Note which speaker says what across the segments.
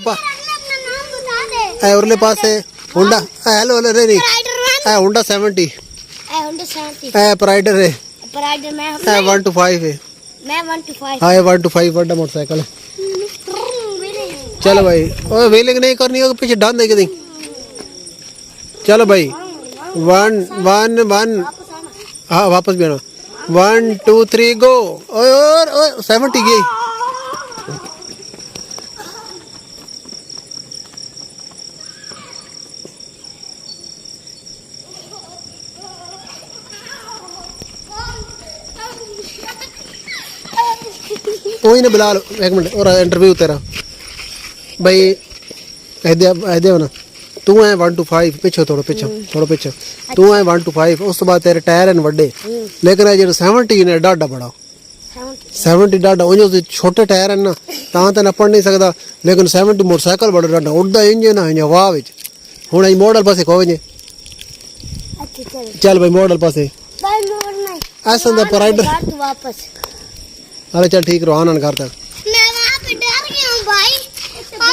Speaker 1: पा उरले पास है होंडा हेलो हेलो नहीं होंडा 70 प्राइडर है 1 to 5 है
Speaker 2: मैं 1 to 5
Speaker 1: हाँ 1 to 5 बड़ा मोटरसाइकिल है। चलो भाई ओए व्हीलिंग नहीं करनी होगी पीछे डाल देगी नहीं। चलो भाई 1 1 1 हाँ वापस भी आना 1 2 3 गो और 70 गई। कोई नहीं बुला लो एक मिनट और इंटरव्यू तेरा भाई ऐदे ना तू है 1 to 5 पीछे थोड़ा पीछे तू है 1 to 5 उस बाद तेरे टायर हैं बड़े लेकिन जो 70 ने डाडा बड़ा 70 डाडा उन छोटे टायर हैं ना तां ते नपड़ नहीं सकता लेकिन 70 मोटरसाइकिल बड़ा डाडा उड़दा इंजन है हवा विच हुण आई मॉडल पासे खोजे चल भाई मॉडल पासे ऐसा दा प्राइडर
Speaker 2: वापस
Speaker 1: अरे चल ठीक रहो आनंद घर तक
Speaker 2: मैं वहां पे डर गया हूं भाई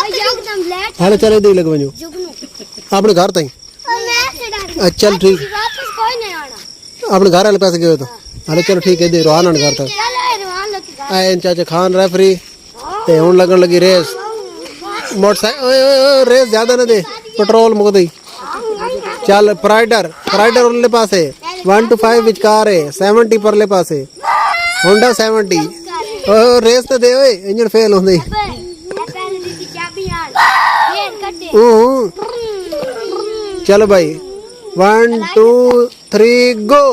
Speaker 2: एकदम लेट
Speaker 1: अरे चल इधर लग वजो अपने घर तक चल ठीक
Speaker 2: वापस कोई नहीं आना
Speaker 1: अपने घर वाले पास गए तो अरे चलो ठीक है इधर आनंद घर तक आए चाचा खान रेफरी ते हुन लगन लगी रेस मोटरसाइकिल रेस ज्यादा ना दे पेट्रोल मुक दई चल प्राइडर उरले पास है 1 to 5 विच कार है 70 परले पास है होंडा 70 रेस तो दे ओए इंजन फेल होंदे चलो भाई 1 2 3 गो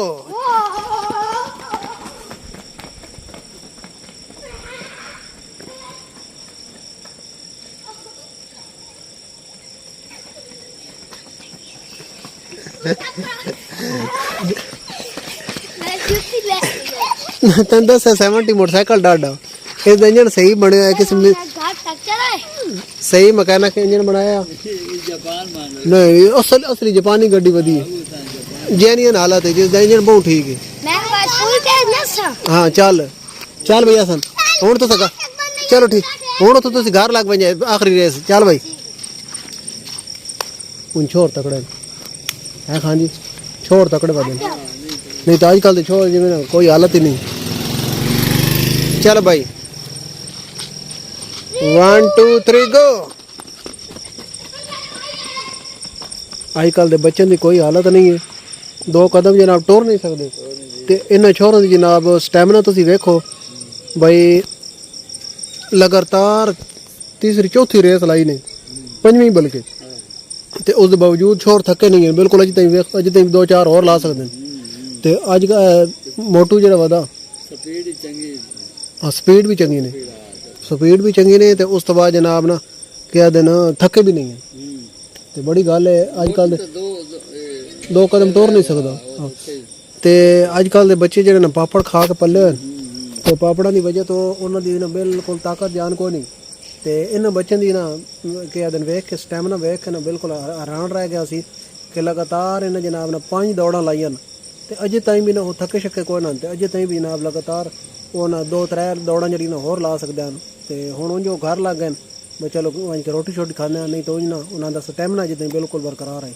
Speaker 1: तन दस 70 मोटरसाइकिल डाडा इस इंजन सही बने है किसी सही मैकेनिक इंजन बनाया नहीं असली जापानी गाड़ी वधी है जेन्युइन हालत है जिसका इंजन बहुत ठीक है हाँ चल भैया सन हुण तो सका चलो ठीक हुण तो तुसी घर लग वजे आखिरी रेस चल भाई उन छोर तकड़े है खान जी छोर तकड़े बदन नहीं तो आजकल तो छोर जिमें कोई हालत ही नहीं। चल भाई 1 2 3 गो आजकल के बच्चों की कोई हालत नहीं है 2 कदम जनाब टोर नहीं सकते ते इन्होंने छोरों की जनाब स्टैमिना तुसी वेखो भाई लगातार तीसरी चौथी रेस लाई ने 5वीं बल्कि ते उस बावजूद छोर थके नहीं है बिल्कुल अज तक 2-4 और ला सकते हैं ते अज मोटू जो वधा स्पीड भी चंगी ने ते उस तो बाद जनाब ना क्या दिन थके भी नहीं है ते बड़ी गल है अजकल 2 कदम टोर नहीं सकता ते अजकल के बच्चे जो पापड़ खा के पले होए ते पापड़ा की वजह तो उन्होंने ना बिल्कुल ताकत जान को नहीं ते इन बच्चों की ना क्या दिन वेख के स्टैमिना वेख के ना बिल्कुल हैरान रह गया सी कि लगातार इन्हें जनाब ना 5 दौड़ा लाइया ते अजे ताईं भी ना वो थके शके कोई ना ते अजे ताईं भी जनाब लगातार वो ना 2-3 दौड़ा जी ना होर ला सकते हैं ते हुण जो घर लग गए भाई चलो रोटी शोटी खाने नहीं तो ना उन्होंने स्टैमिना अजे ताईं बिल्कुल बरकरार है।